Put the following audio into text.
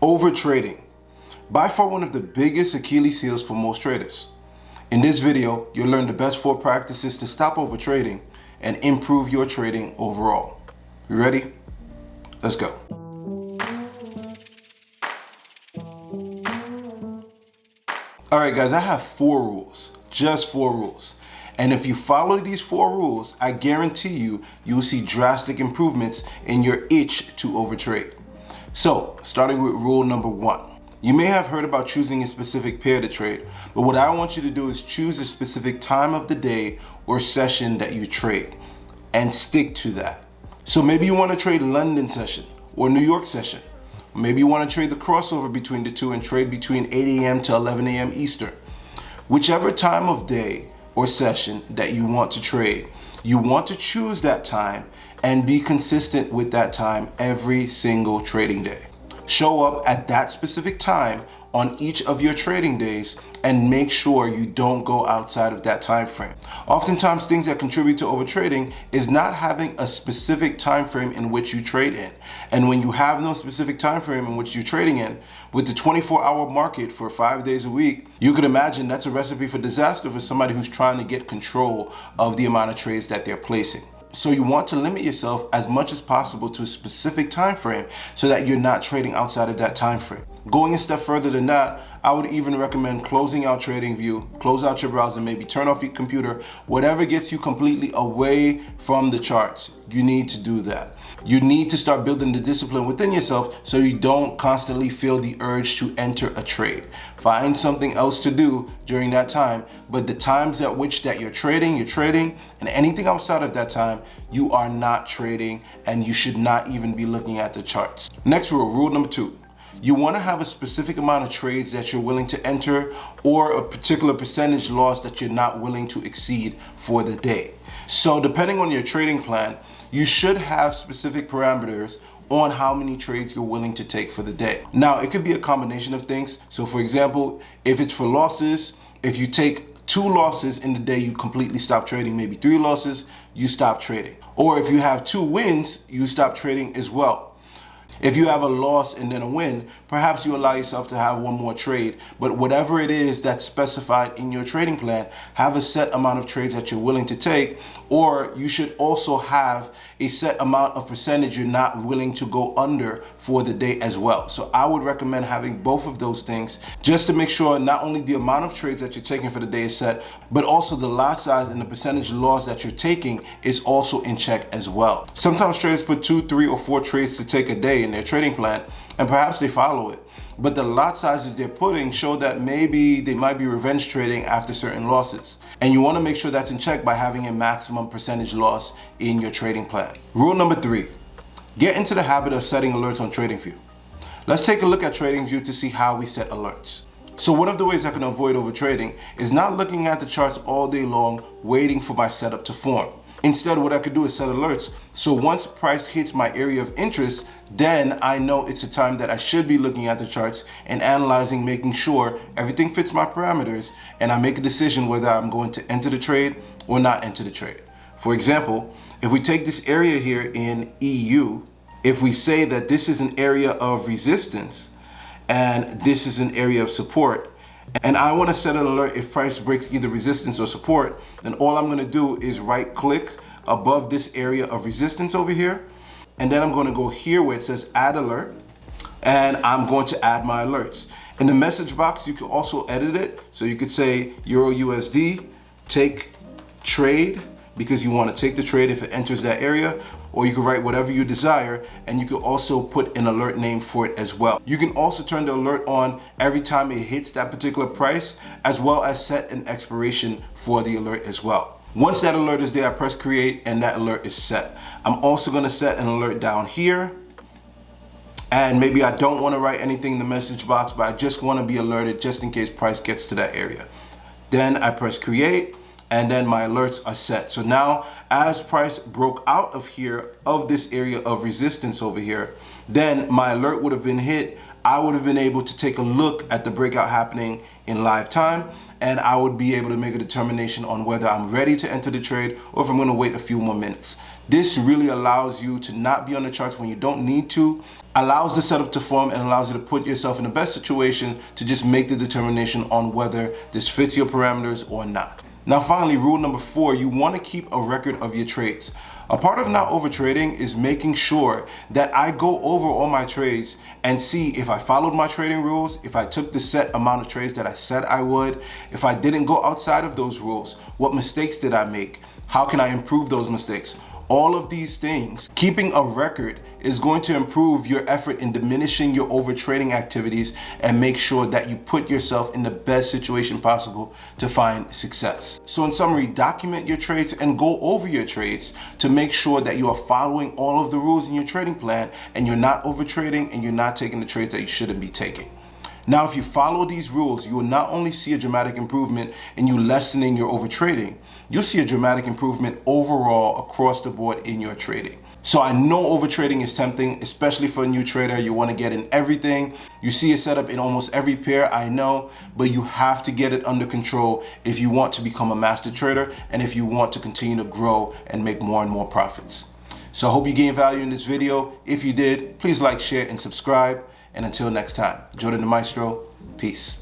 Overtrading, by far one of the biggest Achilles heels for most traders. In this video, you'll learn the best 4 practices to stop overtrading and improve your trading overall. You ready? Let's go. All right, guys, I have 4 rules, just 4 rules. And if you follow these 4 rules, I guarantee you'll see drastic improvements in your itch to overtrade. So, starting with rule number 1. You may have heard about choosing a specific pair to trade, but what I want you to do is choose a specific time of the day or session that you trade and stick to that. So maybe you want to trade London session or New York session. Maybe you want to trade the crossover between the two and trade between 8 a.m. to 11 a.m. Eastern. Whichever time of day or session that you want to trade, you want to choose that time and be consistent with that time every single trading day. Show up at that specific time on each of your trading days and make sure you don't go outside of that time frame. Oftentimes, things that contribute to overtrading is not having a specific time frame in which you trade in. And when you have no specific time frame in which you're trading in, with the 24-hour market for 5 days a week, you could imagine that's a recipe for disaster for somebody who's trying to get control of the amount of trades that they're placing. So you want to limit yourself as much as possible to a specific time frame so that you're not trading outside of that time frame. Going a step further than that, I would even recommend closing out TradingView, close out your browser, maybe turn off your computer, whatever gets you completely away from the charts. You need to do that. You need to start building the discipline within yourself so you don't constantly feel the urge to enter a trade. Find something else to do during that time, but the times at which that you're trading, and anything outside of that time, you are not trading and you should not even be looking at the charts. Next rule, rule number 2. You want to have a specific amount of trades that you're willing to enter or a particular percentage loss that you're not willing to exceed for the day. So depending on your trading plan, you should have specific parameters on how many trades you're willing to take for the day. Now, it could be a combination of things. So for example, if it's for losses, if you take 2 losses in the day, you completely stop trading. Maybe 3 losses, you stop trading. Or if you have 2 wins, you stop trading as well. If you have a loss and then a win, perhaps you allow yourself to have 1 more trade. But whatever it is that's specified in your trading plan, have a set amount of trades that you're willing to take, or you should also have a set amount of percentage you're not willing to go under for the day as well. So I would recommend having both of those things just to make sure not only the amount of trades that you're taking for the day is set, but also the lot size and the percentage loss that you're taking is also in check as well. Sometimes traders put 2, 3, or 4 trades to take a day in their trading plan, and perhaps they follow it, but the lot sizes they're putting show that maybe they might be revenge trading after certain losses, and you want to make sure that's in check by having a maximum percentage loss in your trading plan. Rule number 3, get into the habit of setting alerts on TradingView. Let's take a look at TradingView to see how we set alerts. So one of the ways I can avoid overtrading is not looking at the charts all day long waiting for my setup to form. Instead, what I could do is set alerts. So once price hits my area of interest, then I know it's a time that I should be looking at the charts and analyzing, making sure everything fits my parameters, and I make a decision whether I'm going to enter the trade or not enter the trade. For example, if we take this area here in EU, if we say that this is an area of resistance and this is an area of support, and I want to set an alert if price breaks either resistance or support, then all I'm going to do is right click above this area of resistance over here, and then I'm going to go here where it says add alert, and I'm going to add my alerts. In the message box, you can also edit it. So you could say Euro USD, take trade, because you want to take the trade if it enters that area, or you can write whatever you desire, and you can also put an alert name for it as well. You can also turn the alert on every time it hits that particular price, as well as set an expiration for the alert as well. Once that alert is there, I press create and that alert is set. I'm also going to set an alert down here, and maybe I don't want to write anything in the message box, but I just want to be alerted just in case price gets to that area. Then I press create, and then my alerts are set. So now as price broke out of here, of this area of resistance over here, then my alert would have been hit. I would have been able to take a look at the breakout happening in live time, and I would be able to make a determination on whether I'm ready to enter the trade or if I'm going to wait a few more minutes. This really allows you to not be on the charts when you don't need to, allows the setup to form, and allows you to put yourself in the best situation to just make the determination on whether this fits your parameters or not. Now finally, rule number 4, you want to keep a record of your trades. A part of not overtrading is making sure that I go over all my trades and see if I followed my trading rules, if I took the set amount of trades that I said I would, if I didn't go outside of those rules, what mistakes did I make, how can I improve those mistakes. All of these things, keeping a record is going to improve your effort in diminishing your overtrading activities and make sure that you put yourself in the best situation possible to find success. So in summary, document your trades and go over your trades to make sure that you are following all of the rules in your trading plan and you're not overtrading and you're not taking the trades that you shouldn't be taking. Now, if you follow these rules, you will not only see a dramatic improvement in you lessening your overtrading, you'll see a dramatic improvement overall across the board in your trading. So I know overtrading is tempting, especially for a new trader. You want to get in everything. You see it set up in almost every pair, I know, but you have to get it under control if you want to become a master trader and if you want to continue to grow and make more and more profits. So I hope you gained value in this video. If you did, please like, share, and subscribe. And until next time, Jordan the Maestro, peace.